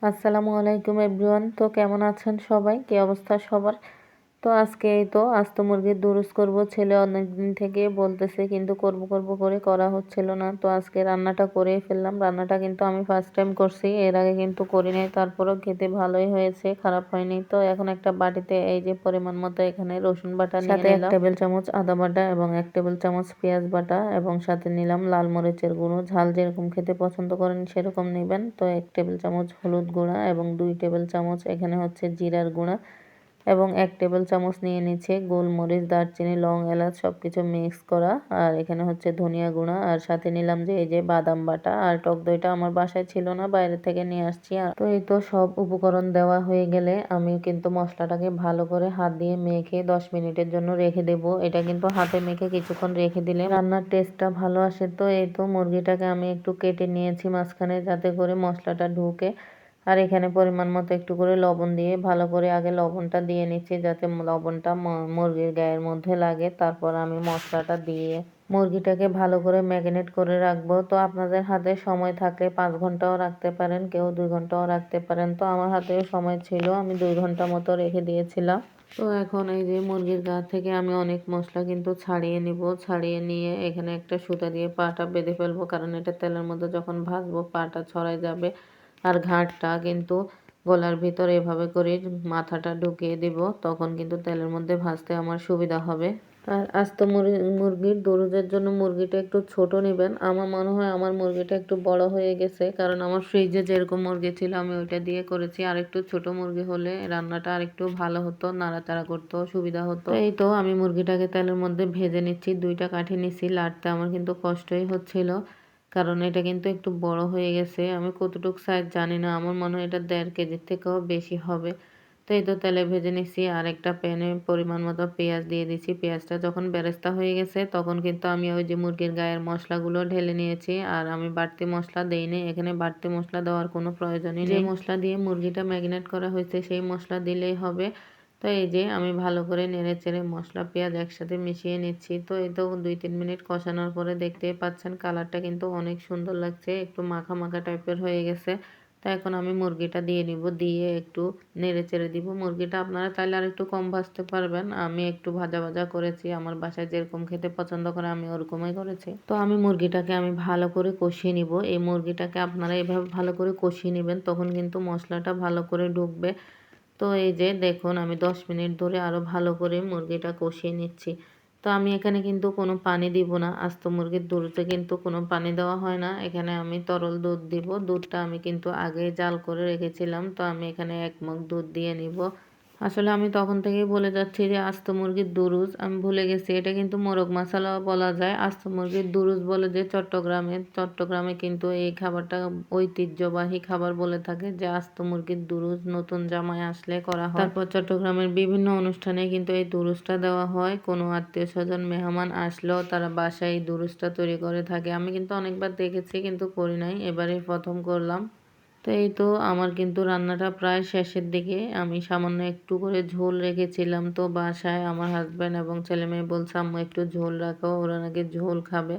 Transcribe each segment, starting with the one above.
আসসালামু আলাইকুম এভরিওয়ান। তো কেমন আছেন সবাই? কি অবস্থা সবার? তো আজকে এই তো আস্ত মুরগির দুরুস করব। ছেলে অনেকদিন থেকে বলতেছে, কিন্তু করব করব করে করা হচ্ছিল না। তো আজকে রান্নাটা করেই ফেললাম। রান্নাটা কিন্তু আমি ফার্স্ট টাইম করছি, এর আগে কিন্তু করি নাই। তারপরেও খেতে ভালোই হয়েছে, খারাপ হয়নি। তো এখন একটা বাটিতে এই যে পরিমাণ মতো এখানে রসুন বাটা নিয়ে নিলাম, সাথে 1 টেবিল চামচ আদা বাটা এবং 1 টেবিল চামচ পেঁয়াজ বাটা, এবং সাথে নিলাম লাল মরিচের গুঁড়ো। ঝাল যেরকম খেতে পছন্দ করেন সেরকম নেবেন। তো 1 টেবিল চামচ হলুদ গুঁড়া এবং 2 টেবিল চামচ এখানে হচ্ছে জিরার গুঁড়া, এবং 1 টেবিল চামচ নিয়ে নিচ্ছে গোলমরিচ, দারচিনি, লং, এলাচ সবকিছু মিক্স করা। আর এখানে হচ্ছে ধনিয়া গুঁড়া, আর সাথে নিলাম যে এই যে বাদাম বাটা। আর টক দইটা আমার বাসায় ছিল না, বাইরে থেকে নিয়ে আসছি। তো এই তো সব উপকরণ দেওয়া হয়ে গেলে আমি কিন্তু মশলাটাকে ভালো করে হাত দিয়ে মেখে 10 মিনিটের জন্য রেখে দেব। এটা কিন্তু হাতে মেখে কিছুক্ষণ রেখে দিলে রান্নার টেস্টটা ভালো আসে। তো এই তো মুরগিটাকে আমি একটু কেটে নিয়েছি মাঝখানে, যাতে করে মশলাটা ঢুকে। আর এখানে পরিমাণ মতো একটু করে লবণ দিয়ে ভালো করে আগে লবণটা দিয়ে নিচ্ছি, যাতে লবণটা মুরগির গায়ের মধ্যে লাগে। তারপর আমি মশলাটা দিয়ে মুরগিটাকে ভালো করে ম্যারিনেট করে রাখবো। তো আপনাদের হাতে সময় থাকলে 5 ঘন্টাও রাখতে পারেন, কেউ 2 ঘন্টাও রাখতে পারেন। তো আমার হাতেও সময় ছিল, আমি 2 ঘন্টা মতো রেখে দিয়েছিলাম। তো এখন এই যে মুরগির গা থেকে আমি অনেক মশলা কিন্তু ছাড়িয়ে নিব। ছাড়িয়ে নিয়ে এখানে একটা সুতা দিয়ে পাটা বেঁধে ফেলবো, কারণ এটা তেলের মধ্যে যখন ভাজবো পাটা ছড়াই যাবে। আর ঘাটটা কিন্তু গলার ভিতর এভাবে করে মাথাটা ঢুকিয়ে দিব, তখন কিন্তু তেলের মধ্যে ভাজতে আমার সুবিধা হবে। আর আস্ত মুরগির দরুজের জন্য মুরগিটা একটু ছোট নেবেন। আমার মনে হয় আমার মুরগিটা একটু বড় হয়ে গেছে, কারণ আমার ফ্রিজে যেরকম মুরগি ছিল আমি ওইটা দিয়ে করেছি। আর একটু ছোট মুরগি হলে রান্নাটা আর একটু ভালো হতো, নাড়াচাড়া করতেও সুবিধা হতো। এই তো আমি মুরগিটাকে তেলের মধ্যে ভেজে নিচ্ছি। 2টা কাঠি নিচ্ছি, লাড়তে আমার কিন্তু কষ্টই হচ্ছিল, কারণ এটা কিন্তু একটু বড় হয়ে গেছে। আমি কতটুকু সাইজ জানি না, আমার মনে হয় এটা 1.5 কেজির থেকেও বেশি হবে। তো এই তো তেলে ভেজে নিচ্ছি। আর একটা প্যানে পরিমাণ মতো পেঁয়াজ দিয়ে দিচ্ছি। পেঁয়াজটা যখন বেরেস্তা হয়ে গেছে তখন কিন্তু আমি ওই যে মুরগির গায়ের মশলাগুলো ঢেলে নিয়েছি। আর আমি বাড়তি মশলা দেইনি, এখানে বাড়তি মশলা দেওয়ার কোনো প্রয়োজনই নেই। যে মশলা দিয়ে মুরগিটা ম্যারিনেট করা হয়েছে সেই মশলা দিলেই হবে। তো এই যে আমি ভালো করে নেড়ে চেড়ে মশলা পেঁয়াজ একসাথে মিশিয়ে নিচ্ছি। তো এই তো 2-3 মিনিট কষানোর পরে দেখতেই পাচ্ছেন কালারটা কিন্তু অনেক সুন্দর লাগছে, একটু মাখা মাখা টাইপের হয়ে গেছে। তো এখন আমি মুরগিটা দিয়ে নিব, দিয়ে একটু নেড়ে চেড়ে দিব। মুরগিটা আপনারা চাইলে আর একটু কম ভাজতে পারবেন, আমি একটু ভাজা ভাজা করেছি। আমার বাসায় যেরকম খেতে পছন্দ করে আমি ওরকমই করেছি। তো আমি মুরগিটাকে আমি ভালো করে কষিয়ে নিব। এই মুরগিটাকে আপনারা এভাবে ভালো করে কষিয়ে নেবেন, তখন কিন্তু মশলাটা ভালো করে ঢুকবে। তো এই যে দেখুন আমি 10 মিনিট ধরে আরও ভালো করে মুরগিটা কষিয়ে নিচ্ছি। তো আমি এখানে কিন্তু কোনো পানি দিব না, আস্ত মুরগির দুধে কিন্তু কোনো পানি দেওয়া হয় না। এখানে আমি তরল দুধ দিব। দুধটা আমি কিন্তু আগেই জাল করে রেখেছিলাম। তো আমি এখানে 1 মগ দুধ দিয়ে নিব। আসলে আমি তখন থেকেই বলে যাচ্ছি যে আস্ত মুরগির দুরুজ, আমি ভুলে গেছি এটা কিন্তু মোরগ মশালা বলা যায়। আস্ত মুরগির দুরুজ বলে যে চট্টগ্রামে কিন্তু এই খাবারটা ঐতিহ্যবাহী খাবার বলে থাকে, যে আস্ত মুরগির দুরুজ নতুন জামাই আসলে করা হয়। তারপর চট্টগ্রামের বিভিন্ন অনুষ্ঠানে কিন্তু এই দুরুজটা দেওয়া হয়। কোনো আত্মীয় স্বজন মেহমান আসলেও তারা বাসায় এই দুরুজটা তৈরি করে থাকে। আমি কিন্তু অনেকবার দেখেছি কিন্তু করি নাই, এবারে প্রথম করলাম। তো এই তো আমার কিন্তু রান্নাটা প্রায় শেষের দিকে। আমি সামান্য একটু করে ঝোল রেখেছিলাম। তো বাসায় আমার হাজব্যান্ড এবং ছেলে মেয়ে বলছে আম্মু একটু ঝোল রাখো, ওরা নাকি ঝোল খাবে।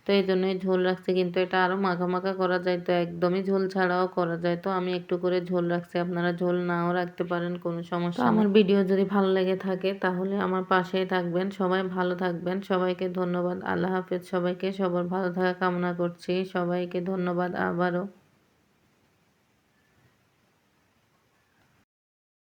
তো এই জন্যই ঝোল রাখছি, কিন্তু এটা আরও মাখা মাখা করা যায়, তো একদমই ঝোল ছাড়াও করা যায়। তো আমি একটু করে ঝোল রাখছি, আপনারা ঝোল নাও রাখতে পারেন, কোনো সমস্যা নেই। আমার ভিডিও যদি ভালো লেগে থাকে তাহলে আমার পাশেই থাকবেন। সবাই ভালো থাকবেন, সবাইকে ধন্যবাদ। আল্লাহ হাফেজ সবাইকে, সবার ভালো থাকা কামনা করছি। সবাইকে ধন্যবাদ আবারও।